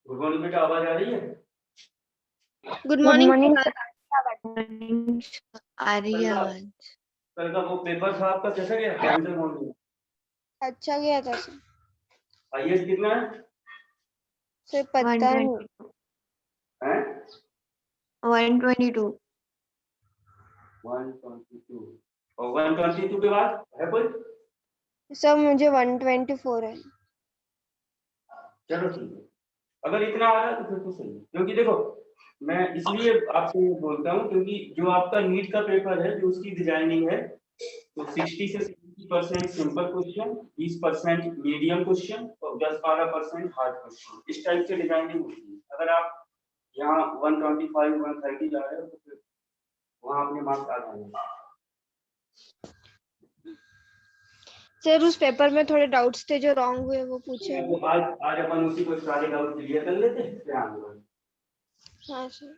Good morning बेटा, आवाज आ रही है? Good morning. आ रही है आवाज। कल का वो पेपर था आपका कैसा गया? कैंसर मॉर्निंग अच्छा गया था सर। हाईएस्ट कितना है? सर पता नहीं। हैं? 122। 122 और 122 के बाद है कोई? सर मुझे 124 है। चलो ठीक है, अगर इतना आ रहा है तो फिर तो सही है, क्योंकि देखो मैं इसलिए आपसे ये बोलता हूँ क्योंकि जो आपका नीट का पेपर है, जो उसकी डिजाइनिंग है, तो 60 से 70% सिंपल क्वेश्चन, 20% मीडियम क्वेश्चन और 10-12% हार्ड क्वेश्चन, इस टाइप से डिजाइनिंग होती है। अगर आप यहाँ 125 130 जा रहे हो तो फिर वहाँ अपने मार्क्स आ जाएंगे। सर उस पेपर में थोड़े डाउट्स थे जो रॉन्ग हुए, वो पूछे। तो आज अपन उसी को सारे डाउट क्लियर कर लेते हैं, फिर आगे बढ़ते हैं। हाँ सर।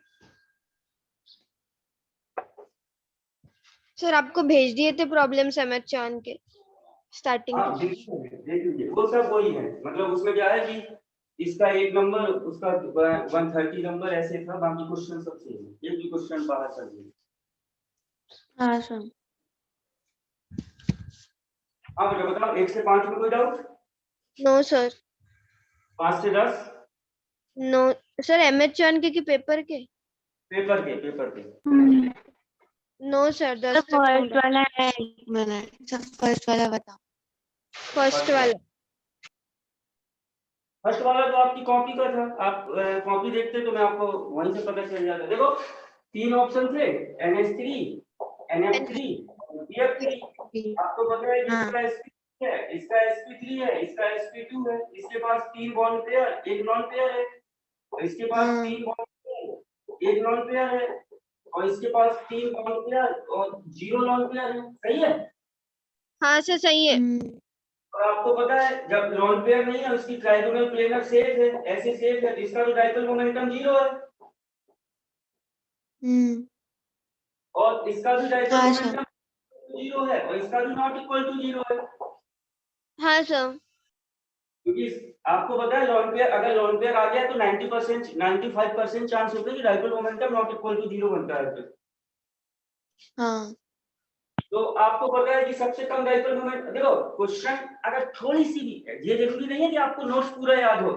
सर आपको भेज दिए थे प्रॉब्लम्स एमएच चान के स्टार्टिंग हाँ के। देख लीजिए, वो सब वही है, मतलब उसमें क्या है कि इसका एक नंबर, उसका 130 नंबर ऐसे था, बाकी क्वेश्चन सब सेम है, एक भी क्वेश्चन बाहर चल गया। हाँ सर। हाँ बेटा बताओ, 1 से 5 में कोई डाउट? No sir. 5 से 10? No sir. एमएच चान के पेपर के पेपर के नो सर। 10 तक फर्स्ट वाला है, एक मिनट सब फर्स्ट वाला बताओ। फर्स्ट वाला। फर्स्ट वाला तो आपकी कॉपी का था, आप कॉपी देखते तो मैं आपको वहीं से पता चल जाता। देखो 3 ऑप्शन थे, NH3, NF3 और BF3। आपको पता है कि इसका sp है, इसका sp3 है, इसका sp2 है, इसके पास 3 बॉन्ड पेयर, एक नॉन पेयर है, और इसके पास 3 बॉन्ड पेयर, एक नॉन पेयर है, और इसके पास 3 बॉन्ड पेयर और 0 नॉन पेयर है। सही है? हाँ सर सही है। और आपको पता है जब लॉन पेयर नहीं है, उसकी ट्राइगोनल प्लेनर सेफ है, ऐसे सेफ है, इसका तो डाइपोल मोमेंटम 0 है और इसका भी डाइपोल मोमेंटम 0 है और इसका भी नॉट इक्वल टू 0 है। हाँ सर। क्योंकि आपको पता है लॉन पेयर, अगर लॉन पेयर आ गया तो 90% 95% चांस होता है कि dipole moment not equal to 0 बनता है फिर। हाँ। तो आपको पता है कि सबसे कम डाइपोल मोमेंट, देखो क्वेश्चन अगर थोड़ी सी भी, ये जरूरी नहीं है कि आपको नोट्स पूरा याद हो,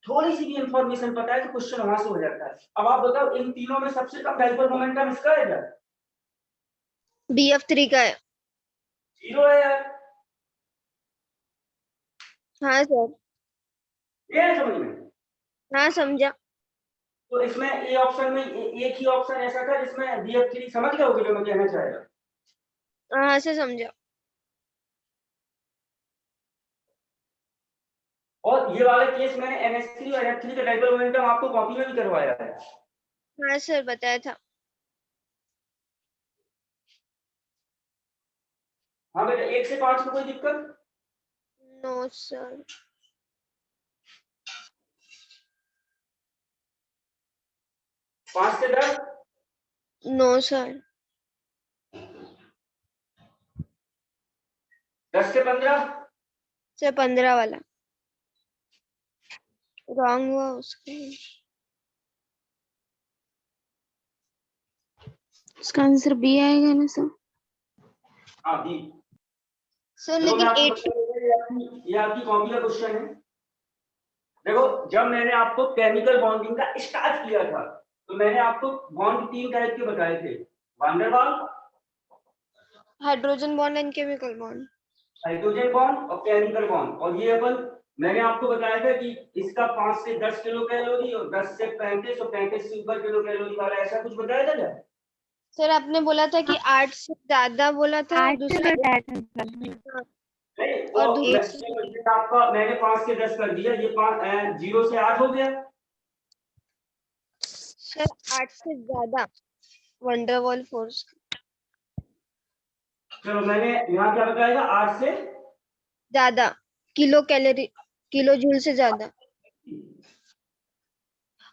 थोड़ी सी भी इंफॉर्मेशन पता है तो क्वेश्चन वहां से हो जाता है। अब आप बताओ इन तीनों में सबसे कम डाइपोल मोमेंटम इसका है क्या? BF3 का है। 0 है यार। हाँ सर। ये है समझ में? हाँ समझा। तो इसमें ए ऑप्शन में एक ही ऑप्शन ऐसा था जिसमें BF3 समझ गए होगे जो मैं कहना चाह रहा। हाँ सर समझा। और ये वाला केस मैंने NH3 और NF3 का डाइपोल मोमेंटम आपको कॉपी में भी करवाया है। हाँ सर बताया था। हाँ बेटा, 1 से 5 में कोई दिक्कत? No sir. 5 से 10? No sir. 10 से 15? सर 15 वाला रॉन्ग हुआ उसका। उसका आंसर बी आएगा ना सर? हाँ बी। सर देखो मैं लेकिन आपको 8 बता दूं, ये आपकी कॉपी का क्वेश्चन है। देखो जब मैंने आपको केमिकल बॉन्डिंग का स्टार्ट किया था तो मैंने आपको बॉन्ड 3 टाइप के बताए थे, van der Waals, hydrogen bond and chemical bond, hydrogen bond और केमिकल बॉन्ड। और ये अपन मैंने आपको बताया था कि इसका 5 से 10 किलो कैलोरी और 10 से 35 और 35 से ऊपर किलो कैलोरी वाला, ऐसा कुछ बताया था क्या? सर आपने बोला था कि 8 से ज्यादा बोला था, 8 से दूसरा बताया था। नहीं और तो दूसरा आपका मैंने 5 से 10 कर दिया, ये 0 से 8 हो गया। सर 8 से ज्यादा वंडरवॉल फोर्स। चलो मैंने यहाँ क्या बताया था, 8 से ज्यादा, किलो जूल से ज्यादा।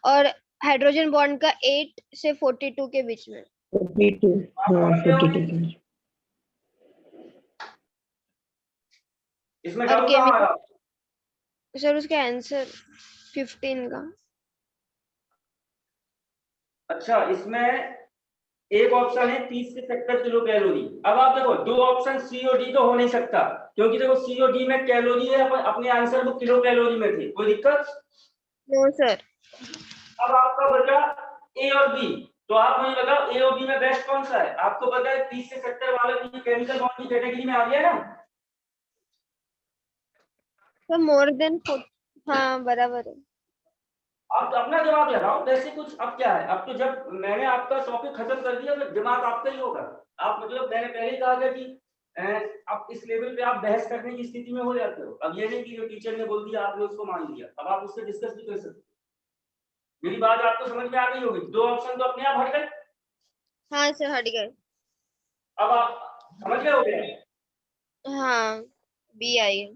और हाइड्रोजन बॉन्ड का 8 से 42 के बीच में। 42, हाँ 42। इसमें और डाउट कहाँ आ रहा? सर उसका आंसर 15 का। अच्छा, इसमें एक ऑप्शन है 30 से 70 किलो कैलोरी। अब आप देखो, दो ऑप्शन सी और डी तो हो नहीं सकता, क्योंकि देखो सी और डी में कैलोरी है, अपने आंसर वो किलो कैलोरी में थे। कोई दिक्कत? No sir. अब आपका बचा ए और बी, तो आप मुझे बताओ ए और बी में बेस्ट कौन सा है? आपको पता है 30 से 70 वाला भी केमिकल बॉन्ड की कैटेगरी में आ गया ना? तो मोर देन, हाँ बराबर है। आप तो अपना दिमाग लगाओ, वैसे कुछ अब क्या है, अब तो जब मैंने आपका टॉपिक खत्म कर दिया तो दिमाग आपका ही होगा। आप मतलब मैंने पहले ही कहा था कि अब इस लेवल पे आप बहस करने की स्थिति में हो जाते हो। अब ये नहीं कि जो टीचर ने बोल दिया आपने उसको मान लिया, अब आप उससे डिस्कस भी कर सकते हो। मेरी बात आपको समझ में आ गई होगी? दो ऑप्शन तो अपने आप हट गए। हाँ सर हट गए। अब आप समझ गए हो गया? हाँ बी आई है।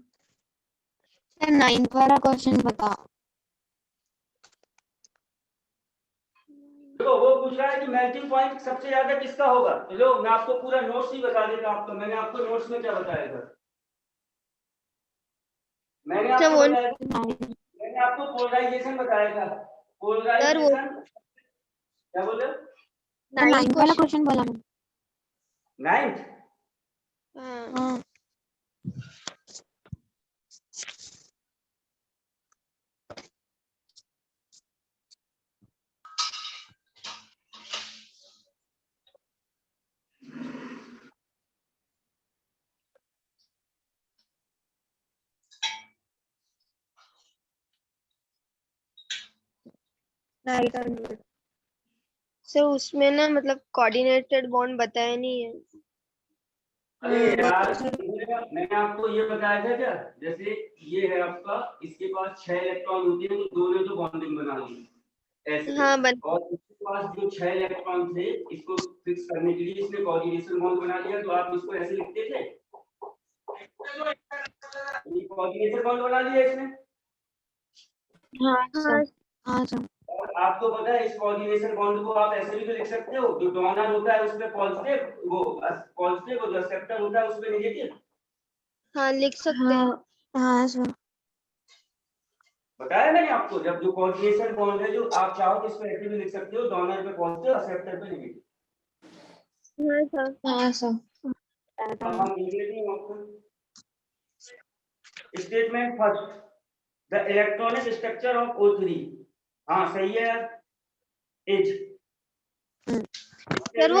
सर 9th वाला क्वेश्चन बताओ। देखो वो पूछ रहा है कि मेल्टिंग पॉइंट सबसे ज्यादा किसका होगा। तो लो मैं आपको पूरा नोट्स ही बता देता हूं। मैंने आपको नोट्स में क्या बताया था? मैंने सर आपको वो बताया, मैंने आपको पोलराइजेशन बताया था। सर वो पोलराइजेशन क्या बोले? 9th वाला क्वेश्चन बोला मैंने। 9th? हाँ हाँ सर उसमें ना मतलब कोऑर्डिनेटेड बॉन्ड बताया नहीं है। अरे यार, मैंने आपको ये बताया था क्या? जैसे ये है आपका, इसके पास 6 इलेक्ट्रॉन होते हैं, तो दो ने तो बॉन्डिंग बना ली ऐसे। हाँ और इसके पास जो 6 इलेक्ट्रॉन थे, इसको फिक्स करने के लिए इसने कोऑर्डिनेशन बॉन्ड बना लिया। तो आप इसको ऐसे लिखते थे, ये कोऑर्डिनेशन बॉन्ड बना लिया इसने। हाँ हाँ सर। हाँ सर। और आपको पता है इस कोऑर्डिनेशन बॉन्ड को आप ऐसे भी तो लिख सकते हो, जो डोनर होता है उसमें पॉजिटिव, वो पॉजिटिव, और जो एक्सेप्टर होता है उसमें नेगेटिव। हाँ लिख सकते हैं। हाँ हाँ सर। बताया मैंने आपको, जब जो कोऑर्डिनेशन बॉन्ड है, जो आप चाहो तो इसको ऐसे भी लिख सकते हो, डोनर पे पॉजिटिव, एक्सेप्टर पे नेगेटिव। हाँ सर। हाँ सर। अब हम देख लेते हैं option. Statement first, the electronic structure of O3। हाँ सही है यार, एच। सर वो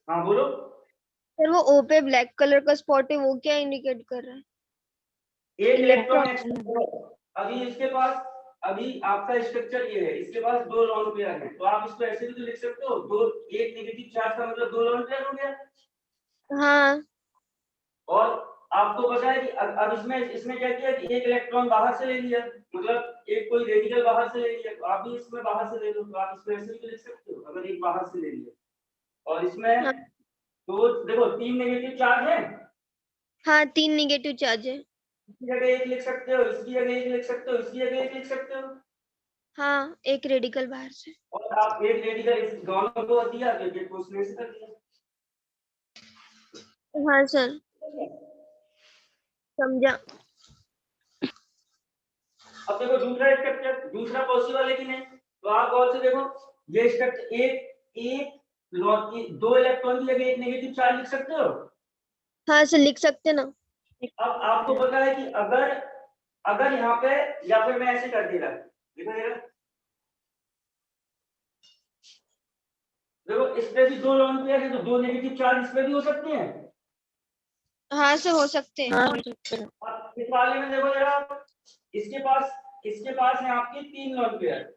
हाँ बोलो। सर वो ओ पे ब्लैक कलर का स्पॉट है, वो क्या इंडिकेट कर रहा है? एक इलेक्ट्रॉन इलेक्ट्रॉन। एक्स्ट्रा। अभी इसके पास, अभी आपका स्ट्रक्चर ये है, इसके पास दो लोन पेयर हैं, तो आप इसको ऐसे भी तो लिख सकते हो, दो, एक नेगेटिव चार्ज का मतलब दो लोन पेयर हो गया। हाँ और आपको पता है कि अब इसमें इसने क्या किया कि एक इलेक्ट्रॉन बाहर से ले लिया, मतलब एक कोई रेडिकल बाहर से ले लिया, तो आप भी इसमें बाहर से ले लो, तो आप इसको ऐसे भी तो लिख सकते हो, अगर एक बाहर से ले लिया। और इसमें हाँ तो देखो 3 नेगेटिव चार्ज है, हाँ 3 निगेटिव चार्ज है। इसकी जगह एक लिख सकते हो, इसकी जगह एक लिख सकते हो, इसकी जगह एक लिख सकते हो। हाँ एक रेडिकल बाहर से। और आप एक रेडिकल इस दोनों को दिया, तो ये क्वेश्चन ऐसे कर दिया। हाँ सर समझा। अब देखो दूसरा स्ट्रक्चर, दूसरा पॉसिबल है कि नहीं, तो आप गौर से देखो, ये स्ट्रक्चर एक एक दो इलेक्ट्रॉन की जगह एक नेगेटिव चार्ज लिख सकते हो। हाँ सर लिख सकते ना। अब आपको पता है कि अगर अगर यहाँ पे, या फिर मैं ऐसे कर देगा, देखो जरा, देखो इस पे भी दो लोन पेयर है, तो दो नेगेटिव चार्ज इस पे भी हो सकते हैं। हाँ सर हो सकते हैं। अब इस वाले में देखो जरा, इसके पास है आपके 3 लोन पेयर।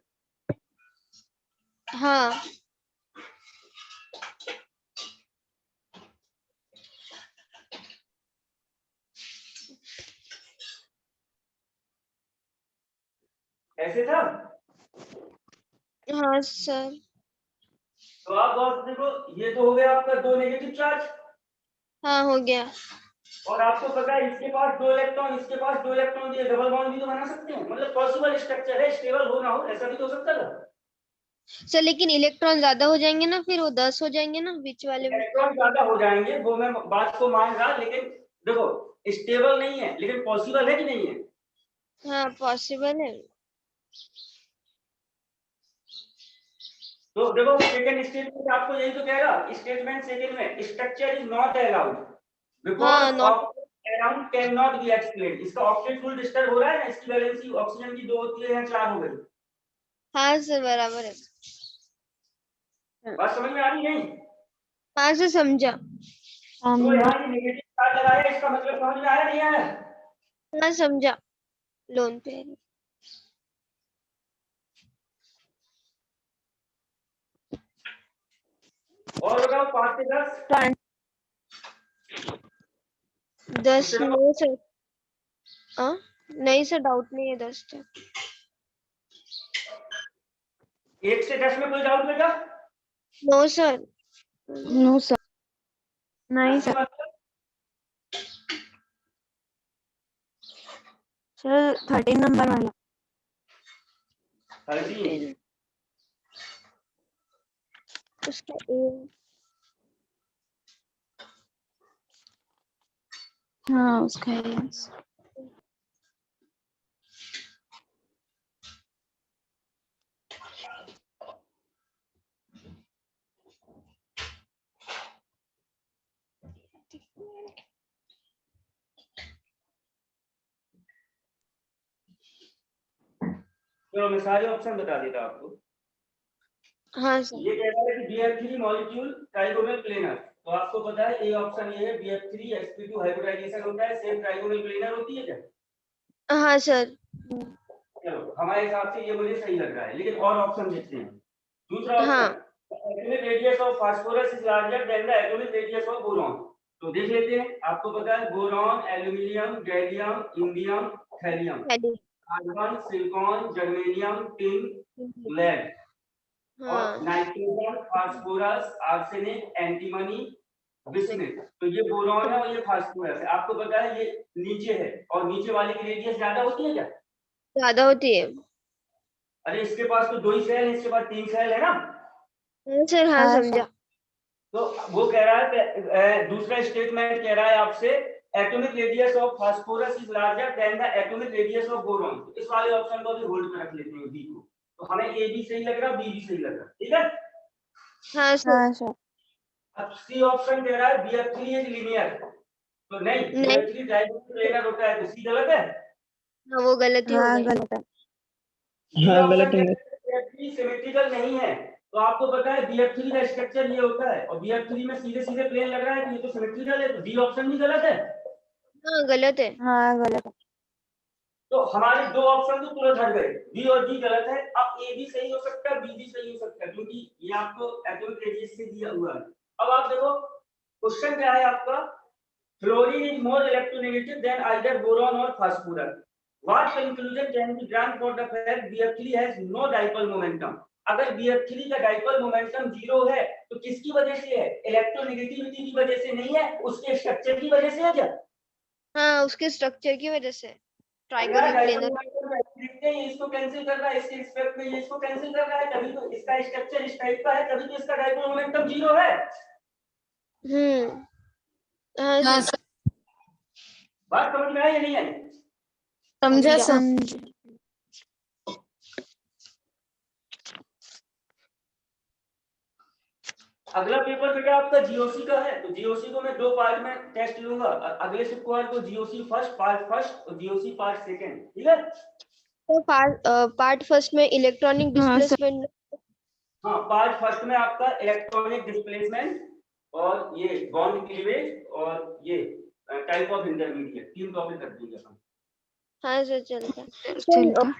हाँ ऐसे था। हाँ सर। तो आप गौर से देखो, ये तो हो गया आपका दो नेगेटिव चार्ज, हाँ हो गया। और आपको पता है इसके पास 2 इलेक्ट्रॉन, इसके पास 2 इलेक्ट्रॉन दिए, डबल बॉन्ड भी तो बना सकते हैं, मतलब पॉसिबल स्ट्रक्चर है, स्टेबल हो ना हो ऐसा भी तो हो सकता है। सर लेकिन इलेक्ट्रॉन ज्यादा हो जाएंगे ना, फिर वो 10 हो जाएंगे ना बीच वाले में। इलेक्ट्रॉन ज्यादा हो जाएंगे वो मैं बात को मान रहा, लेकिन देखो स्टेबल नहीं है लेकिन पॉसिबल है कि नहीं है। हाँ पॉसिबल है। तो देखो सेकंड स्टेटमेंट आपको यही तो कह रहा, स्टेटमेंट सेकंड में स्ट्रक्चर इज नॉट अलाउड हाँ because not. Of around can not be explain. इसका ऑक्टेट फुल डिस्टर्ब हो रहा है ना, इसकी वैलेंसी ऑक्सीजन की 2 होती है, यहाँ 4 हो गई। हाँ सर बराबर है। बात समझ में आ रही नहीं? हाँ सर समझा। तो यहाँ ये नेगेटिव चार्ज लगाया, इसका मतलब समझ में आया नहीं आया? हाँ समझा। लोन पे है। और बताओ 5 से 10 10 उससे नहीं सर। हाँ नहीं सर डाउट नहीं है 10 तक। 1 से 10 में कोई डाउट बेटा? No sir. No sir. नहीं इसके सर। मतलब सर 13 नंबर वाला। 13 उसका ए। हाँ उसका है। चलो मैं सारे ऑप्शन बता देता हूं आपको। हाँ सर। ये कह रहा है कि BF3 मॉलिक्यूल ट्राइगोनल प्लेनर, तो आपको पता है ए ऑप्शन ये है, BF3 sp2 हाइब्रिडाइजेशन होता है, सेम ट्राइगोनल प्लेनर होती है क्या? हाँ सर। चलो हमारे हिसाब से ये मुझे सही लग रहा है, लेकिन और ऑप्शन देखते हैं। दूसरा हाँ option, atomic radius of phosphorus is larger than the atomic radius of boron. तो देख लेते हैं, आपको पता है boron, aluminium, gallium, indium, thallium, hello. Carbon, silicon, germanium, tin, lead और हाँ nitrogen, phosphorus, arsenic, antimony, bismuth. तो ये बोरॉन है और ये फास्फोरस है। आपको पता है ये नीचे है और नीचे वाले की रेडियस ज्यादा होती है क्या? ज्यादा होती है। अरे इसके पास तो 2 ही सेल है, इसके पास 3 सेल है ना। हाँ सर हाँ हाँ समझा। तो वो कह रहा है दूसरा स्टेटमेंट कह रहा है आपसे, atomic radius of phosphorus is larger than the atomic radius of boron. इस वाले ऑप्शन को भी होल्ड पे रख लेते हैं, बी को। तो हमें ए भी सही लग रहा, बी भी सही लग रहा, ठीक है। हाँ सर। हाँ सर। अब सी ऑप्शन कह रहा है BF3 इज लीनियर, तो नहीं, नहीं। BF3 डायगोनल प्लेनर होता है, तो सी गलत है। हाँ वो गलती हो हाँ गई। गलत है। डी हाँ ऑप्शन गलत कह है। रहा है BF3 सिमेट्रिकल नहीं है। तो आपको पता है BF3 का स्ट्रक्चर ये होता है और BF3 में सीधे सीधे प्लेन लग रहा है, तो ये तो सिमेट्रिकल है, तो डी ऑप्शन भी गलत है। हाँ गलत है। हाँ गलत है। तो हमारे 2 ऑप्शन तो तुरंत हट गए, बी और डी गलत है। अब ए भी सही हो सकता है, बी भी सही हो सकता है, क्योंकि ये आपको एटॉमिक रेडियस से दिया हुआ है। अब आप देखो क्वेश्चन क्या है आपका, fluorine is more electronegative than either boron और phosphorus. What conclusion can be drawn for the fact BF3 has no dipole momentum. अगर BF3 का डाइपोल मोमेंटम 0 है तो किसकी वजह से है? इलेक्ट्रोनेगेटिविटी की वजह से नहीं है, उसके स्ट्रक्चर की वजह से है क्या? हाँ उसके स्ट्रक्चर की वजह से। यार ट्राइगोनल डाइपोल प्लेनर। मोमेंटम देखते हैं, इसको कैंसिल कर रहा है, इसके रिस्पेक्ट में ये इसको कैंसिल कर रहा है, तभी तो इसका स्ट्रक्चर इस टाइप का है, तभी तो इसका डाइपोल मोमेंटम 0 है। हाँ हाँ सर। सर। बात समझ में आई या नहीं आई? समझा समझा। समझ। अगला पेपर बेटा आपका जीओसी का है, तो जीओसी को मैं 2 पार्ट में टेस्ट लूंगा। अगले शुक्रवार को जीओसी पार्ट फर्स्ट और जीओसी पार्ट सेकंड, ठीक है। तो पार्ट फर्स्ट में इलेक्ट्रॉनिक हाँ सर। डिस्प्लेसमेंट। हाँ पार्ट फर्स्ट में आपका इलेक्ट्रॉनिक डिस्प्लेसमेंट और ये बॉन्ड क्लीवेज और ये टाइप ऑफ इंटरमीडिएट, 3 टॉपिक कर देंगे हम। हाँ सर चलता है। चलता।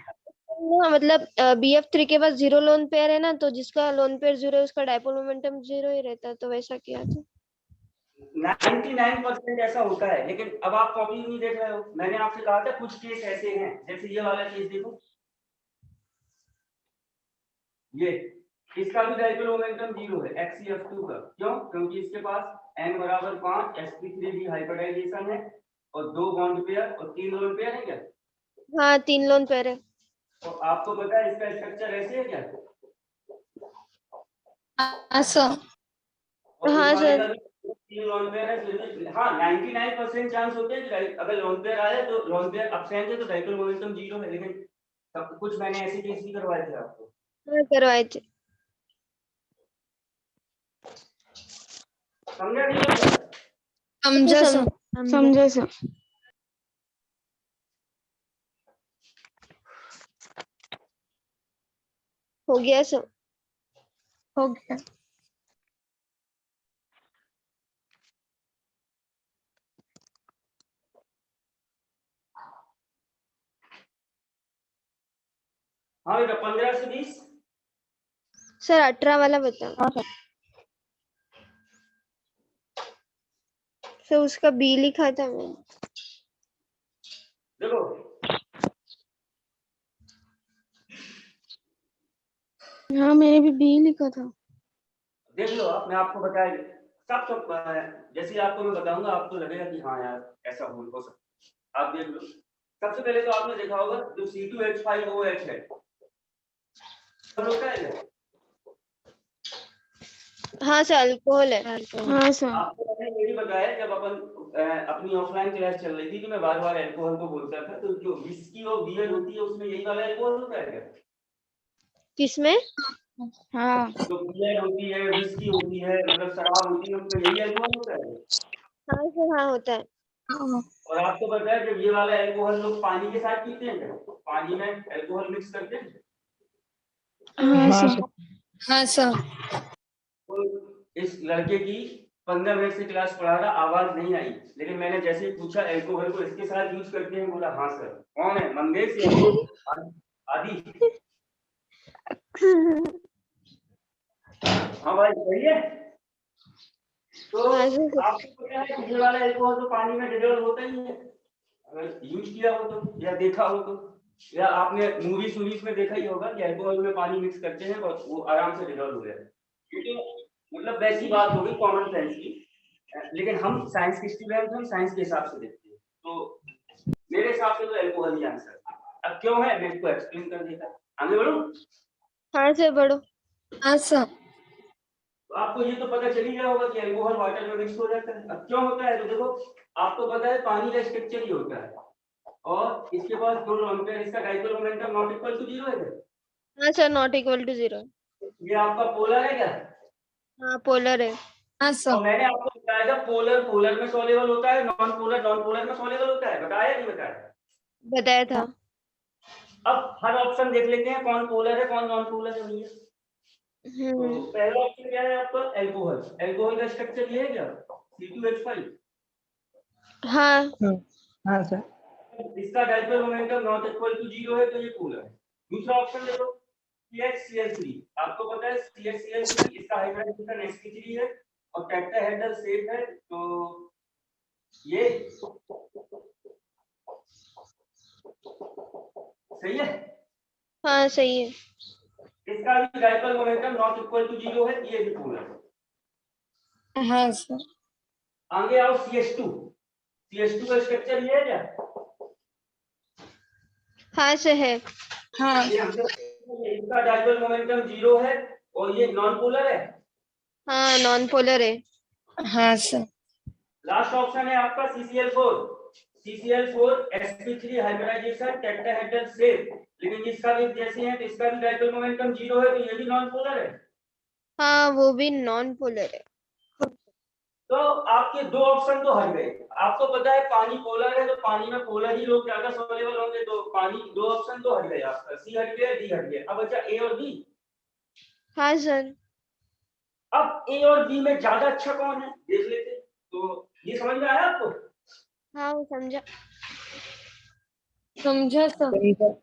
हाँ मतलब BF3 के पास 0 लोन पेयर है ना, तो जिसका लोन पेयर 0 है उसका डाइपोल मोमेंटम 0 ही रहता है, तो वैसा किया था। 99% ऐसा होता है, लेकिन अब आप कॉपी नहीं देख रहे हो। मैंने आपसे कहा था कुछ केस ऐसे हैं, जैसे ये वाला केस देखो, ये इसका भी डाइपोल मोमेंटम 0 है, XeF2 का। क्यों? क्योंकि इसके पास N बराबर 5 sp3 भी हाइब्रिडाइजेशन है और 2 बॉन्ड पेयर और 3 लोन पेयर है क्या? हाँ 3 लोन पेयर है। तो आपको पता है इसका स्ट्रक्चर ऐसे है क्या? हाँ सर। और हाँ, इस वाले सर। का भी 3 लोन पेयर है फिर भी हाँ 99% चांस होते हैं कि अगर लोन पेयर आए तो लोन पेयर एब्सेंट है तो डाइपोल मोमेंटम 0 है, लेकिन सब कुछ मैंने ऐसे केस भी करवाए थे आपको। हाँ करवाए थे। समझा नहीं समझा? समझा सर। समझा सर। हो गया सर। हो गया। हाँ बेटा 15 से 20 सर 18 वाला बताओ। सर उसका बी लिखा था मैंने। देखो हाँ मैंने भी बी लिखा था। देख लो आप, मैं आपको बताया सब जैसे ही आपको मैं बताऊंगा आपको लगेगा कि हाँ यार ऐसा हो सकता है। आप देख लो, सबसे पहले तो आपने देखा होगा जो C2H5OH है होता है क्या? हाँ सर अल्कोहल है। हाँ सर। आपको मैंने ये भी बताया जब अपन अपनी ऑफलाइन क्लास चल रही थी कि मैं बार बार अल्कोहल को बोलता था, तो जो विस्की और बियर होती है उसमें यही वाला अल्कोहल होता है क्या? किसमें? हाँ। जो बियर होती है, विस्की होती है, मतलब शराब होती है, उसमें यही अल्कोहल होता है। हाँ सर हाँ होता है। और आपको पता है जब ये वाला अल्कोहल लोग पानी के साथ पीते हैं क्या? पानी में अल्कोहल मिक्स करते हैं। हाँ हाँ सर। हाँ सर। तो इस लड़के की 15 मिनट से क्लास पढ़ा रहा, आवाज नहीं आई, लेकिन मैंने जैसे ही पूछा अल्कोहल को इसके साथ यूज करते हैं, बोला हाँ सर। कौन है, मंगेश या आदि? हाँ भाई सही है। तो हाँ सर। आपको पता है कि ये वाला अल्कोहल तो पानी में डिजोल्व होता ही है, अगर यूज किया हो तो या देखा हो तो, या आपने मूवीज में देखा ही होगा कि अल्कोहल में पानी मिक्स करते हैं और वो आराम से डिजोल्व हो जाता है। क्योंकि मतलब वैसी बात होगी कॉमन सेंस की, लेकिन हम साइंस के स्टूडेंट, हम साइंस के हिसाब से देखते हैं, तो मेरे हिसाब से तो अल्कोहल ही आंसर। अब क्यों है मैं इसको एक्सप्लेन कर देता, आगे बढ़ूं? हाँ सर बढ़ो। हाँ सर। तो आपको ये तो पता चल ही गया होगा कि अल्कोहल वाटर में मिक्स हो जाता है। अब क्यों होता है तो देखो, आपको पता है पानी का स्ट्रक्चर ही होता है और इसके पास दो लोन पेयर, इसका dipole moment not equal to 0 है। हाँ सर नॉट इक्वल टू 0। ये आपका पोलर है क्या? हाँ पोलर है। हाँ और सर। मैंने आपको बताया था पोलर पोलर में सॉल्युबल होता है, नॉन पोलर में सॉल्युबल होता है, बताया नहीं बताया? बताया था। अब हर ऑप्शन देख लेते हैं कौन पोलर है कौन नॉन पोलर है भैया। तो पहला ऑप्शन क्या है आपका, अल्कोहल। अल्कोहल का स्ट्रक्चर ये है क्या, C2H5? हाँ हाँ सर। इसका dipole moment not equal to 0 है तो ये पोलर है। दूसरा ऑप्शन देखो, CHCl3। आपको पता है CHCl3 इसका हाइब्रिडाइजेशन sp3 है और टेट्राहेड्रल शेप है, तो ये सही है। हाँ सही है। इसका भी dipole moment not equal to 0 है, ये भी पोलर है। हाँ सर। आगे आओ CH2। CH2 का स्ट्रक्चर ये है क्या? हाँ सर है। हाँ। ये इसका डाइपोल मोमेंटम 0 है और ये नॉन पोलर है। हाँ नॉन पोलर है। हाँ सर। लास्ट ऑप्शन है आपका CCl4। CCl4 sp3 hybridisation tetrahedral shape, लेकिन इसका भी जैसे है तो इसका भी डाइपोल मोमेंटम 0 है, तो ये भी नॉन पोलर है। हाँ वो भी नॉन पोलर है। तो आपके दो ऑप्शन तो हट गए। आपको पता है पानी पोलर है तो पानी में पोलर ही लोग ज्यादा सॉल्युबल होंगे, तो पानी दो ऑप्शन तो हट गए आपका, सी हट गया, डी हट गया। अब बचा ए और बी। हाँ सर। अब ए और बी में ज्यादा अच्छा कौन है देख लेते हैं। तो ये समझ में आया आपको? हाँ वो समझा। समझा सर। सही सर।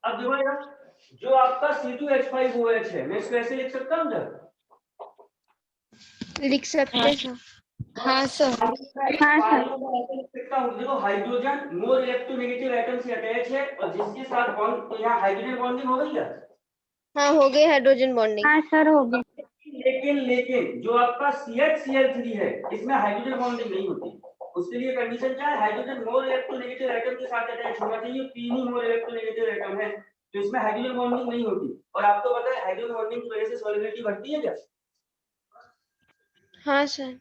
अब देखो यार, जो आपका C2H5OH है, मैं इसको ऐसे लिख सकता हूँ जब लिख सकते हैं सर। हाँ सर। पानी को ऐसे लिख सकते लिखता हूँ, देखो हाइड्रोजन मोर इलेक्ट्रोनेगेटिव एटम से अटैच है और जिसके साथ बॉन्ड, तो यहाँ हाइड्रोजन बॉन्डिंग हो गई है। हाँ हो गई हाइड्रोजन बॉन्डिंग। हाँ सर हो गया। लेकिन जो आपका CH Cl3 है इसमें हाइड्रोजन बॉन्डिंग नहीं होती। उसके लिए कंडीशन क्या है, हाइड्रोजन मोर इलेक्ट्रोनेगेटिव एटम के साथ अटैच होना चाहिए, 3 ही मोर इलेक्ट्रोनेगेटिव एटम है तो इसमें हाइड्रोजन बॉन्डिंग नहीं होती। और आपको पता है हाइड्रोजन बॉन्डिंग की वजह से सॉलिबिलिटी बढ़ती है क्या? हाँ सर।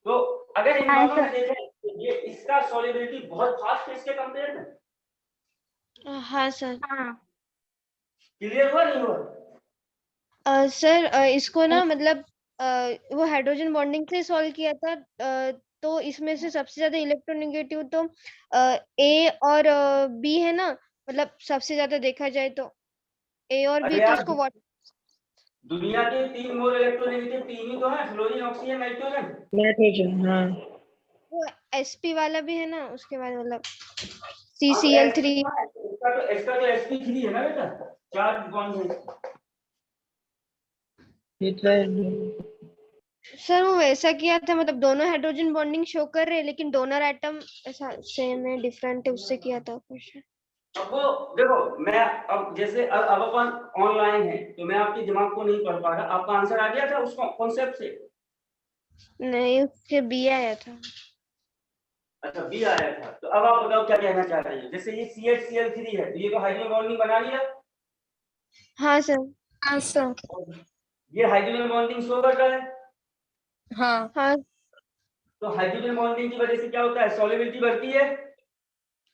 तो अगर इन हाँ, दोनों में देखें तो ये इसका सॉलिबिलिटी बहुत फास्ट है इसके कंपेयर में। हाँ सर। हाँ क्लियर हुआ नहीं हुआ? सर इसको ना मतलब वो हाइड्रोजन बॉन्डिंग से सॉल्व किया था। तो इसमें से सबसे ज्यादा इलेक्ट्रोनेगेटिव तो ए और बी है ना, मतलब सबसे ज्यादा देखा जाए तो ए और बी, अरे तो यार, उसको दुनिया के 3 मोर इलेक्ट्रोनेगेटिव 3 ही तो है, फ्लोरीन, ऑक्सीजन, नाइट्रोजन। नाइट्रोजन, हाँ। वो sp वाला भी है ना, उसके बाद मतलब हाँ, तो CCl3। इसका तो sp3 है ना बेटा, 4 बॉन्ड है। ये तो सर वो वैसा किया था, मतलब दोनों हाइड्रोजन बॉन्डिंग शो कर रहे हैं लेकिन डोनर एटम ऐसा सेम है डिफरेंट है, उससे किया था क्वेश्चन। अब वो देखो, मैं अब जैसे अब अपन ऑनलाइन है तो मैं आपके दिमाग को नहीं पढ़ पा रहा, आपका आंसर आ गया था उस कॉन्सेप्ट से? नहीं, उसके बी आया था। अच्छा, बी आया था, तो अब आप बताओ क्या कहना चाह रही है। जैसे ये CH Cl3 है तो ये तो हाइड्रोजन बॉन्डिंग बना लिया। हाँ सर। हाँ सर। ये हाइड्रोजन बॉन्डिंग शो कर रहा है। हाँ हाँ। तो हाइड्रोजन बॉन्डिंग की वजह से क्या होता है, सॉल्युबिलिटी बढ़ती है।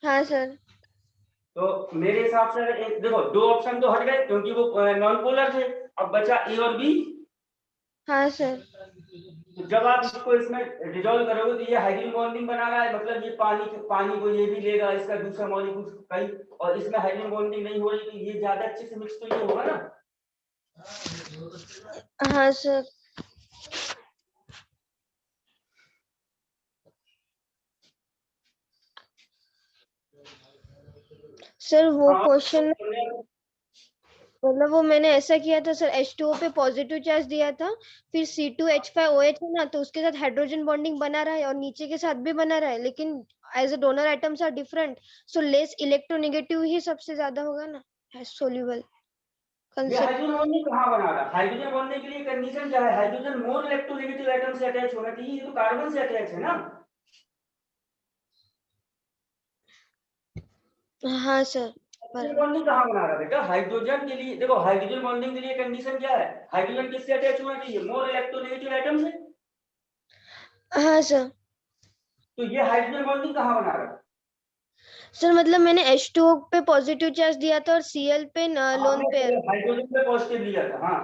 हाँ सर। तो मेरे हिसाब से देखो, 2 ऑप्शन तो हट गए क्योंकि वो नॉन पोलर थे, अब बचा ए और बी। हाँ सर। तो जब आप इसको इसमें डिसॉल्व करोगे तो ये हाइड्रोजन बॉन्डिंग बना रहा है, मतलब ये पानी को ये भी लेगा, इसका दूसरा मॉलिक्यूल कई, और इसमें हाइड्रोजन बॉन्डिंग नहीं हो रही तो ये ज्यादा अच्छे से मिक्स तो ये होगा ना। हाँ सर। सर वो हाँ, क्वेश्चन मतलब वो मैंने ऐसा किया था सर, H2O पे पॉजिटिव चार्ज दिया था, फिर C2H5OH है ना, तो उसके साथ हाइड्रोजन बॉन्डिंग बना रहा है और नीचे के साथ भी बना रहा है, लेकिन as a donor atoms are different, so less electronegative ही सबसे ज्यादा होगा ना, है सोल्यूबल ये कंसेप्ट। हाइड्रोजन बॉन्डिंग कहाँ बना रहा है? हाइड्रोजन बॉन्डिंग के लिए कंडीशन क्या है, हाइड्रोजन मोर इलेक्ट्रोनेगेटिव एटम से अटैच होना चाहिए, ये तो कार्बन से अटैच है ना। हाँ सर हाइड्रोजन बराबर। बॉन्डिंग कहाँ बना रहा है बेटा? हाइड्रोजन के लिए देखो, हाइड्रोजन बॉन्डिंग के लिए कंडीशन क्या है, हाइड्रोजन किससे अटैच होना चाहिए, मोर इलेक्ट्रोनेगेटिव एटम से। हाँ सर। तो ये हाइड्रोजन बॉन्डिंग कहाँ बना रहा है? सर मतलब मैंने H2O पे पॉजिटिव चार्ज दिया था और Cl पे लोन पेयर, आपने हाइड्रोजन पे पॉजिटिव लिया था, हाँ,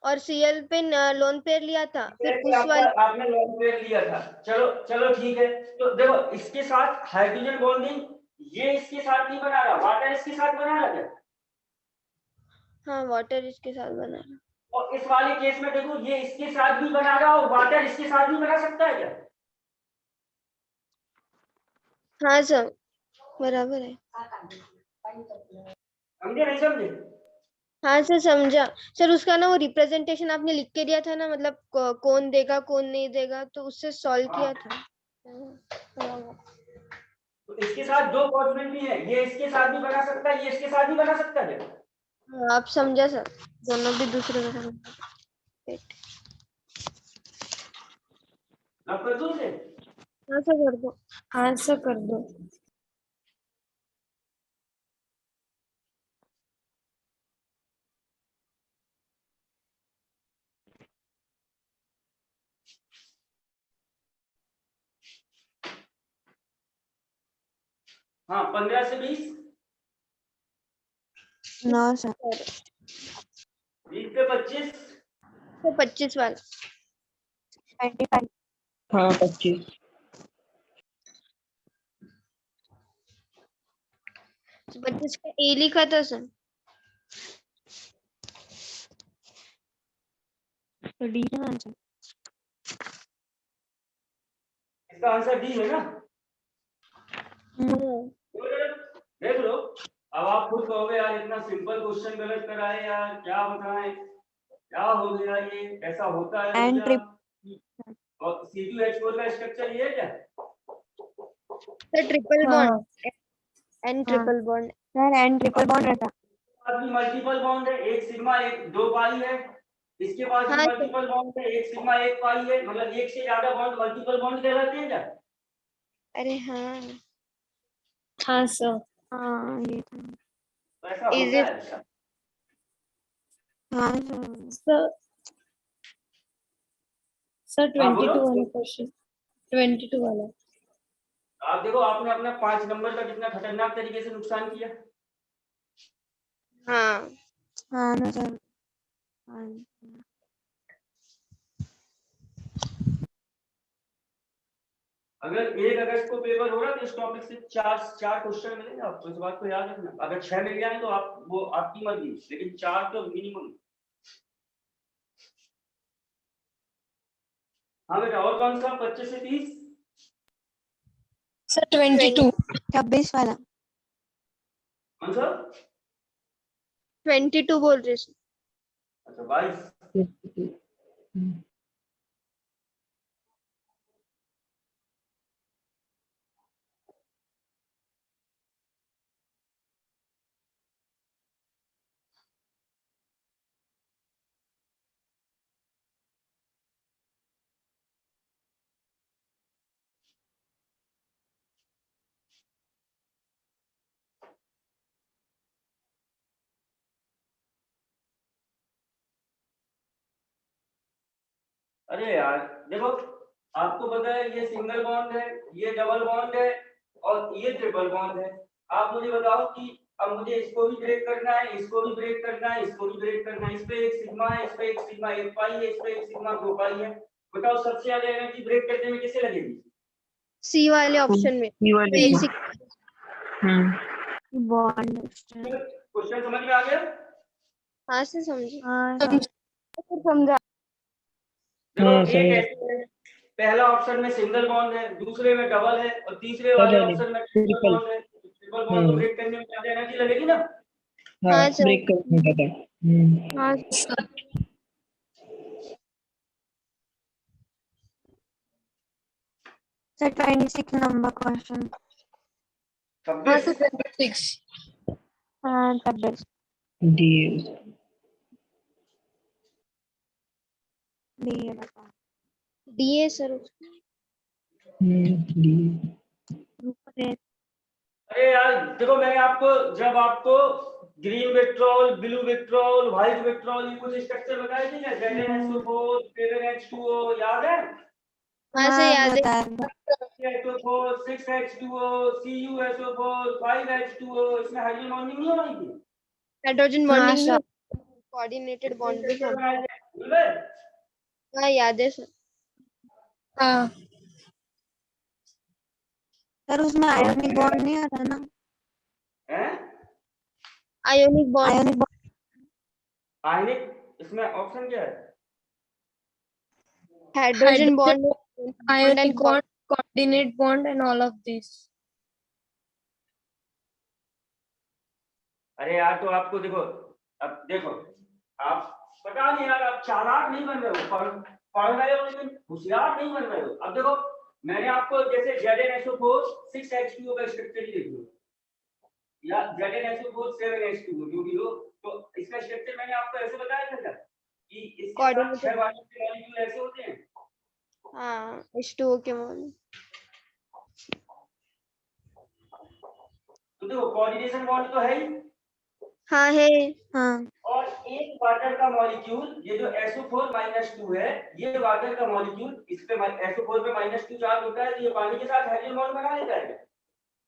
और Cl पे लोन पेयर लिया था, फिर कि उस वाले आपने लॉन्ग पेयर लिया था। चलो चलो ठीक है, तो देखो इसके साथ हाइड्रोजन बॉन्डिंग ये इसके साथ नहीं बना रहा, वाटर इसके साथ बना रहा है। हाँ वाटर इसके साथ बना रहा। और इस वाले केस में देखो, ये इसके साथ भी बना रहा और वाटर इसके साथ भी बना सकता है क्या? हाँ सर बराबर है। समझे नहीं समझे? हाँ सर समझा। सर उसका ना वो रिप्रेजेंटेशन आपने लिख के दिया था ना, मतलब कौन देगा कौन नहीं देगा, तो उससे सॉल्व किया था। तो इसके साथ 2 पॉसिबिलिटी है, ये इसके साथ भी बना सकता है, ये इसके साथ भी बना सकता है। हाँ, आप समझा सर, दोनों भी दूसरे का समझा। अब कर दूं से? हाँ सर कर दो। हाँ सर कर दो। हाँ, 15 से 20, 9 सर। 20 से 25, तो 25 वाला। 25। हाँ 25। 25 का ए लिखा था सर। तो डी है आंसर। इसका आंसर डी है ना। देख लो, अब आप खुद कहोगे यार इतना सिंपल क्वेश्चन गलत कराए यार, क्या बताएं, क्या हो गया, ये ऐसा होता है तो एंड क्या? ट्रिप। और C2H4 का स्ट्रक्चर ये है क्या? Sir triple bond N triple bond sir N triple bond रहता। पास भी मल्टीपल बॉन्ड है, एक सिग्मा एक 2 पाई है, इसके पास भी हाँ, मल्टीपल बॉन्ड है, एक सिग्मा 1 पाई है, मतलब एक से ज्यादा बॉन्ड मल्टीपल बॉन्ड कहलाते हैं क्या? अरे हाँ हाँ सर। हाँ ये था। तो ऐसा Is होता it- है क्या? हाँ सर। सर सर हाँ, 22 बोलो। वाला क्वेश्चन, 22 वाला। आप देखो आपने अपना 5 नंबर का कितना खतरनाक तरीके से नुकसान किया। हाँ हाँ ना सर। हाँ। अगर 1 अगस्त को पेपर हो रहा तो इस टॉपिक से चार क्वेश्चन मिलेंगे आपको, इस बात को याद रखना। अगर 6 मिल जाए तो आप वो आपकी मर्जी, लेकिन 4 तो मिनिमम। हाँ बेटा, और कौन सा 25 से 30? सर 22। 26 वाला। कौन सा? 22 बोल रहे सर। अच्छा 22। अरे यार देखो, आपको पता है ये सिंगल बॉन्ड है, ये डबल बॉन्ड है और ये ट्रिपल बॉन्ड है। आप मुझे बताओ कि अब मुझे इसको भी ब्रेक करना है, इसको भी ब्रेक करना है, इसको भी ब्रेक करना है। इस पे एक सिग्मा है, इस पे एक सिग्मा 1 पाई है, इस पे एक सिग्मा 2 पाई है। बताओ सबसे ज्यादा एनर्जी ब्रेक करने में किसे लगेगी? सी वाले ऑप्शन में ये वाले एक को। सिक्का। बॉन्ड। क्वेश्चन समझ में आ गया? हाँ से समझी। हाँ सर। समझा। देखो हाँ, एक समझ। ऐसे है, पहला ऑप्शन में सिंगल बॉन्ड है, दूसरे में डबल है और तीसरे वाले डबल है, ऑप्शन में ट्रिपल ट्रिपल। बॉन्ड है। ट्रिपल बॉन्ड को ब्रेक करने में ज्यादा एनर्जी लगेगी ना? हाँ, हाँ सर। ब्रेक करने का था। हाँ सर 26 नंबर क्वेश्चन। 26। 26 हाँ 26 डी। दिए बता। DA sir. डी। अरे यार देखो, मैंने आपको जब आपको green vitriol, blue vitriol, white vitriol ये कुछ स्ट्रक्चर बताए थे ना, ZnSO4, 7H2O, याद है? हाँ से याद है। HO4, 6H2O, CuSO4, 5H2O, इसमें हाइड्रोजन बॉन्डिंग नहीं हो रही थी? हाइड्रोजन हाँ बॉन्डिंग सर। कोऑर्डिनेटेड बॉन्ड भी स्ट्रक्चर फॉर्म। बनाए थे, भूल गए? हाँ याद है सर। हाँ सर उसमें आयोनिक बॉन्ड नहीं आता ना। हैं? Ionic bond. Ionic bond. Ionic, इसमें ऑप्शन क्या है? Hydrogen bond ionic bond, coordinate bond and all of these. अरे यार तो आपको देखो, अब देखो आप, पता नहीं यार आप चालाक नहीं बन रहे हो, पढ़ रहे हो लेकिन होशियार नहीं बन रहे हो। अब देखो मैंने आपको जैसे ZnSO4 6H2O का स्ट्रक्चर ही देख लो, या ZnSO4 7H2O जो भी हो, तो इसका स्ट्रक्चर मैंने आपको ऐसे बताया था क्या कि इसके साथ Coordinated. 6 मॉलिक्यूल ऐसे होते हैं। हाँ H2O के बॉन्ड। तो देखो कोऑर्डिनेशन बॉन्ड तो है ही, हाँ है। हाँ और एक वाटर का मॉलिक्यूल, ये जो SO4-2 है, ये वाटर का मॉलिक्यूल, इस पे SO4 पे -2 चार्ज होता है, तो ये पानी के साथ हाइड्रोजन बॉन्ड बना लेता है।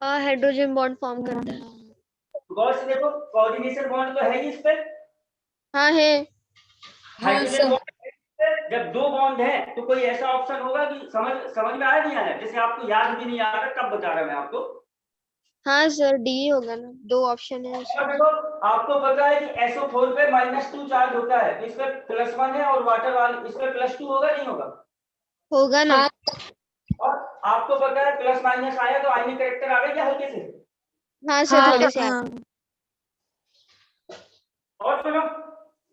हाँ हाइड्रोजन बॉन्ड फॉर्म करता है। तो गौर से देखो कोऑर्डिनेशन बॉन्ड तो है ही इस पे, हाँ है। हाइड्रोजन बॉन्ड है इस पे। जब दो बॉन्ड है तो कोई ऐसा ऑप्शन होगा कि समझ में आया नहीं आया, जैसे आपको याद भी नहीं आ रहा तब बता रहा मैं आपको। हाँ सर डी होगा ना, दो ऑप्शन है और उसमें। देखो आपको पता है कि SO4 पे -2 चार्ज होता है, तो इस पे +1 है, और वाटर वाले इस पे +2 होगा नहीं होगा? होगा ना। और आपको पता है प्लस माइनस आया तो आयनिक कैरेक्टर आ गया क्या हल्के से? हाँ सर थोड़े से हाँ। और सुनो,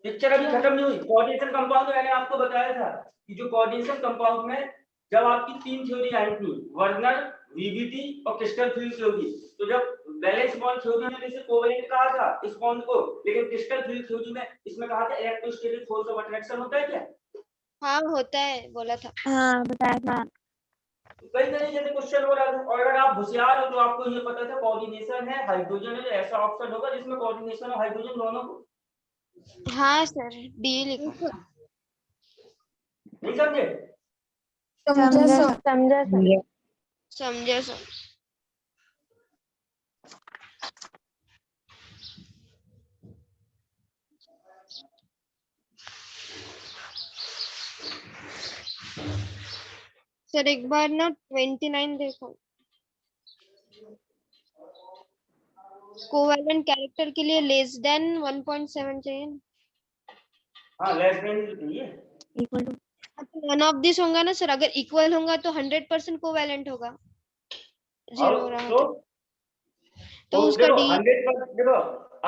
पिक्चर अभी खत्म नहीं हुई। कोऑर्डिनेशन कंपाउंड में मैंने आपको बताया था कि जो कोऑर्डिनेशन कंपाउंड में जब आपकी 3 थ्योरी आई थी, वर्नर, वीबीटी और क्रिस्टल फील्ड थ्योरी। तो जब बैलेंस बॉन्ड थ्योरी में इसे कोवेलेंट कहा था इस बॉन्ड को, लेकिन क्रिस्टल फील्ड थ्योरी में इसमें कहा था इलेक्ट्रोस्टैटिक फोर्स ऑफ अट्रैक्शन होता है क्या? हाँ होता है, बोला था। हाँ बताया था। कई तरीके से क्वेश्चन हो रहा था, और अगर आप होशियार हो तो आपको ये पता था कोऑर्डिनेशन है, हाइड्रोजन है, तो ऐसा ऑप्शन होगा जिसमें कोऑर्डिनेशन और हाइड्रोजन दोनों को। हाँ सर, डी लिखा था। नहीं समझे? समझा समझा सर। समझा सर, समझा सर। सर एक बार ना 29 देखो, कोवेलेंट कैरेक्टर के लिए लेस देन 1.7 चाहिए ना। हाँ लेस देन चाहिए। Equal to one of this होगा ना सर, अगर इक्वल होगा तो 100% कोवेलेंट होगा, और जीरो रहा तो तो वो उसका देखो डी। 100%, देखो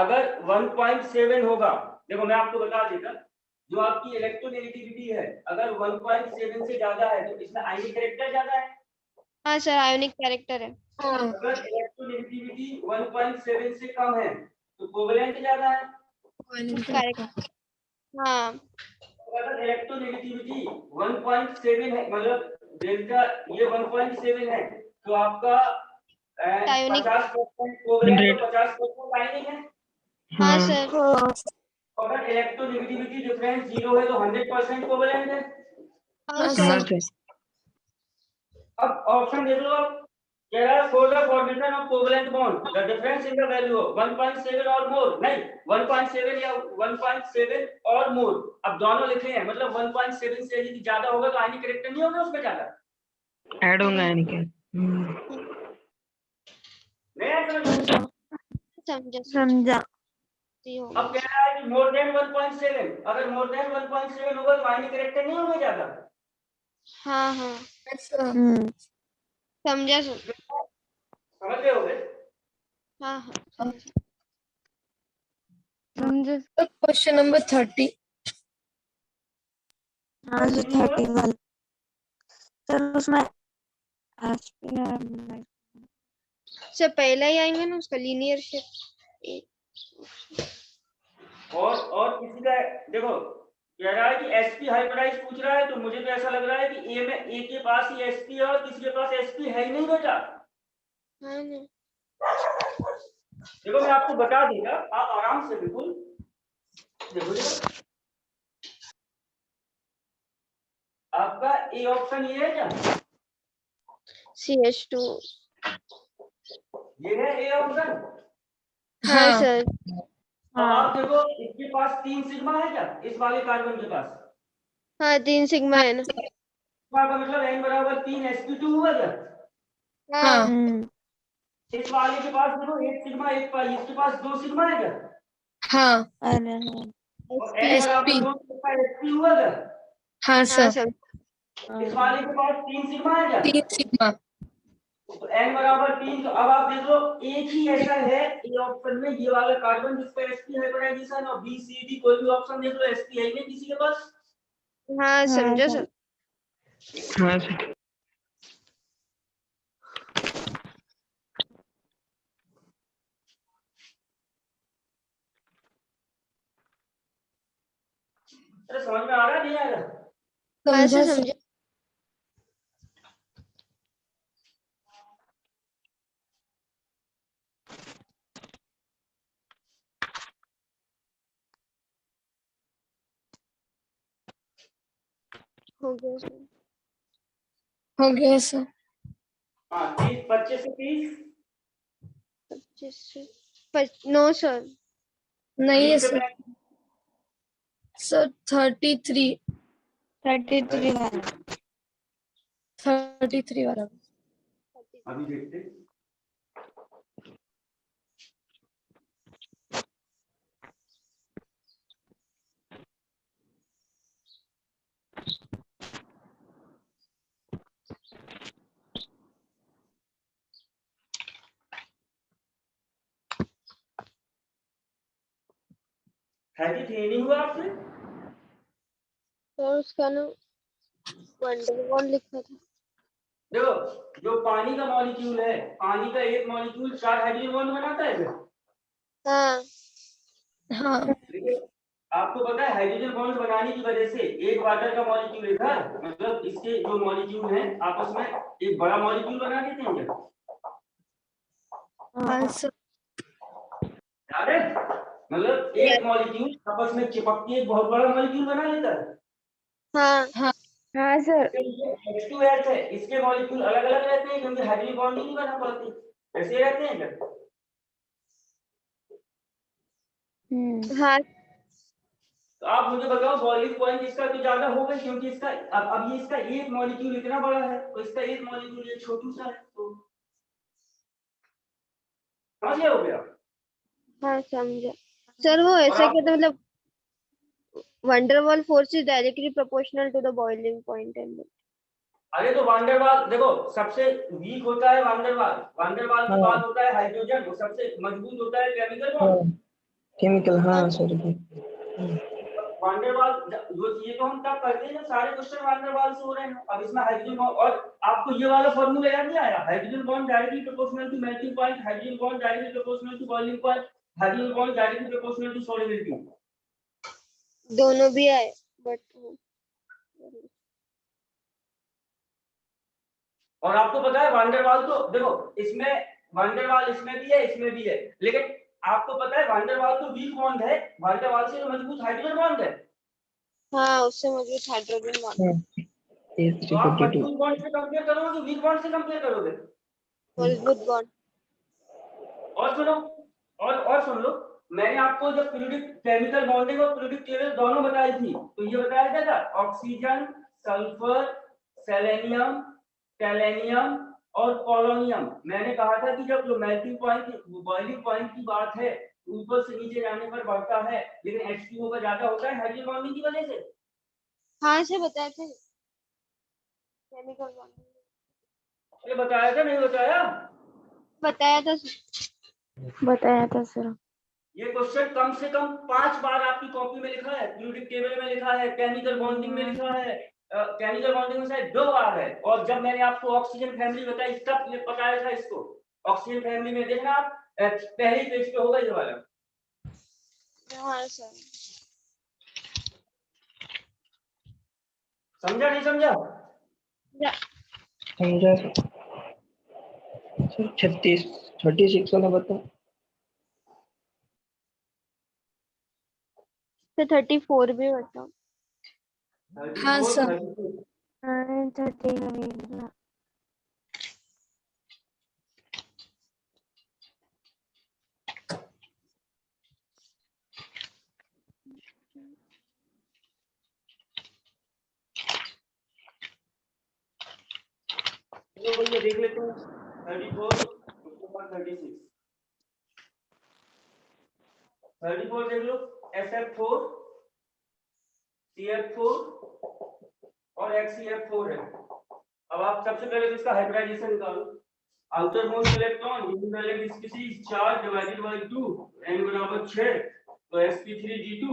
अगर 1.7 होगा, देखो मैं आपको बता देता, जो आपकी इलेक्ट्रोनेगेटिविटी है अगर 1.7 से ज्यादा है तो इसमें आयनिक कैरेक्टर ज्यादा है। हाँ सर, आयोनिक कैरेक्टर है। हाँ अगर इलेक्ट्रोनेगेटिविटी 1.7 से कम है तो कोवेलेंट ज्यादा है। करेक्ट। हाँ अगर इलेक्ट्रोनेगेटिविटी 1.7 है, मतलब डेल्टा ये 1.7 है, तो आपका आयोनिक। 50% कोवेलेंट और 50% आयनिक है। हाँ सर। अगर इलेक्ट्रोनेगेटिविटी डिफरेंस 0 है तो 100% कोवेलेंट है। हाँ हाँ सर। सर। अब ऑप्शन देख लो, आप कह रहा है for the formation of covalent bond the difference in the value of 1.7 और मोर, नहीं 1.7 या 1.7 और मोर, अब दोनों लिखे हैं, मतलब 1.7 से यदि ज्यादा होगा तो आयनिक कैरेक्टर नहीं होगा उसमें ज्यादा, ऐड होगा यानी कि नहीं ऐड समझ। समझा समझा। अब कह रहा है कि मोर देन 1.7, अगर मोर देन 1.7 होगा तो आयनिक कैरेक्टर नहीं होगा ज्यादा। हाँ हाँ समझा सर। समझ गए होगे? हाँ हाँ समझे। Question number 30। हाँ जो 31 सर उसमें सर पहला ही आएंगे ना उसका लीनियर शेप। और किसी का देखो कह रहा है कि एसपी हाइब्रिडाइज पूछ रहा है, तो मुझे तो ऐसा लग रहा है कि ए में ए के पास ही एसपी है और किसी के पास एसपी है ही नहीं बेटा। हाँ ना। देखो मैं आपको बता दूंगा, आप आराम से बिल्कुल देखो जरा, आपका ए ऑप्शन ये है क्या? CH2। ये है ए ऑप्शन। हाँ सर। अब आप देखो इसके पास 3 सिग्मा है क्या, इस वाले कार्बन के पास? हाँ 3 सिग्मा है ना। सिग्मा का मतलब n बराबर 3 sp2 हुआ क्या? हाँ इस वाले के पास देखो 1 सिग्मा 1 पाई, इसके पास 2 सिग्मा है क्या? हाँ अरे और n बराबर 2 का sp हुआ क्या? हाँ हाँ सर। सर। इस वाले के पास 3 सिग्मा है क्या? 3 सिग्मा। तो n बराबर 3, तो अब आप देख लो एक ही ऐसा है ए ऑप्शन में, ये वाला कार्बन जिसका sp हाइब्रिडाइजेशन, और बी सी डी कोई भी ऑप्शन देख लो sp है ही नहीं किसी के पास। हाँ समझो सर। हाँ सर। अरे समझ में आ रहा है नहीं आ रहा? हाँ समझा सर सर। समझो। हो गया सर। हो गया सर। हाँ 30 25 से 30 नो सर। नहीं है 30 से सर। 35। सर 33 33 33 वाला। अभी देखते हैं। है कि नहीं हुआ आपसे? और उसका ना वंडर बॉन्ड लिखा था। देखो जो पानी का मॉलिक्यूल है, पानी का एक मॉलिक्यूल 4 हाइड्रोजन बॉन्ड बनाता है क्या? हाँ हाँ देखिए, आपको पता है हाइड्रोजन बॉन्ड बनाने की वजह से एक वाटर का मॉलिक्यूल इधर, मतलब इसके जो मॉलिक्यूल हैं आपस में एक बड़ा मॉलिक्यूल बना देते हैं क्या? हाँ सर याद है? मतलब एक मॉलिक्यूल आपस में चिपक के एक बहुत बड़ा मॉलिक्यूल बना लेता है। हाँ हाँ सर H2S है, इसके मॉलिक्यूल अलग अलग रहते हैं क्योंकि हाइड्रोजन बॉन्ड नहीं बना पाते, ऐसे ही रहते हैं क्या? हाँ तो आप मुझे बताओ बॉइलिंग पॉइंट इसका तो ज्यादा होगा क्योंकि इसका अब ये इसका एक मॉलिक्यूल इतना बड़ा है तो इसका एक मॉलिक्यूल ये छोटू सा है, तो समझ गए हो गया? हाँ समझा सर। वो और ऐसा आप क्या था, मतलब van der Waals force is directly proportional to the boiling point and अरे तो वांडरवाल देखो सबसे वीक होता है वांडरवाल, वांडरवाल के बाद होता है हाइड्रोजन, वो सबसे मजबूत होता है केमिकल बॉन्ड। केमिकल, हाँ सर। वांडरवाल जो ये तो हम तब करते हैं जब सारे क्वेश्चन वांडरवाल से हो रहे हैं। अब इसमें हाइड्रोजन बॉन्ड और आपको ये वाला फार्मूला याद नहीं आया? Hydrogen bond directly proportional to melting point, hydrogen bond directly proportional to boiling point, hydrogen bond directly proportional to solubility. दोनों भी आए बट और आपको पता है वांडरवाल तो देखो इसमें वांडरवाल इसमें भी है इसमें भी है, लेकिन आपको पता है वांडरवाल तो वीक बॉन्ड है, वांडरवाल से तो मजबूत हाइड्रोजन बॉन्ड है। हाँ उससे मजबूत हाइड्रोजन बॉन्ड तो आप 42। मजबूत बॉन्ड से कंपेयर करोगे कि वीक बॉन्ड से कंपेयर करोगे? मजबूत बॉन्ड। और सुनो और सुन लो, मैंने आपको जब पीरियोडिक केमिकल बॉन्डिंग और पीरियोडिक टेबल दोनों बताई थी तो ये बताया क्या था? ऑक्सीजन, सल्फर, सेलेनियम, टैलेनियम और पोलोनियम। मैंने कहा था कि जब जो मेल्टिंग पॉइंट बॉइलिंग पॉइंट की बात है ऊपर से नीचे जाने पर बढ़ता है, लेकिन H2O का ज्यादा होता है हाइड्रोजन बॉन्डिंग की वजह से। हाँ से बताए थे केमिकल बॉन्डिंग। ये बताया था नहीं बताया? बताया था सर। ये क्वेश्चन कम से कम 5 बार आपकी कॉपी में लिखा है, पीरियोडिक टेबल में लिखा है, केमिकल बॉन्डिंग में लिखा है, केमिकल बॉन्डिंग में शायद 2 बार है। और जब मैंने आपको ऑक्सीजन फैमिली बताई तब ये बताया था इसको। ऑक्सीजन फैमिली में देखना आप पहले पेज पे होगा ये वाला। हाँ सर समझा नहीं समझा? समझा सर। 36 वाला बताओ। तो 34 भी बताओ। हाँ 34, सर 36। हाँ 30 चलो भैया देख लेते हैं 34 उसके बाद 36। 34 देख लो, SF4, CF4 और XCF4 है। अब आप सबसे पहले तो इसका हाइब्रिडाइजेशन निकालो। Outer most electron equivalent species charge divided by 2 n बराबर 6 तो sp3 g2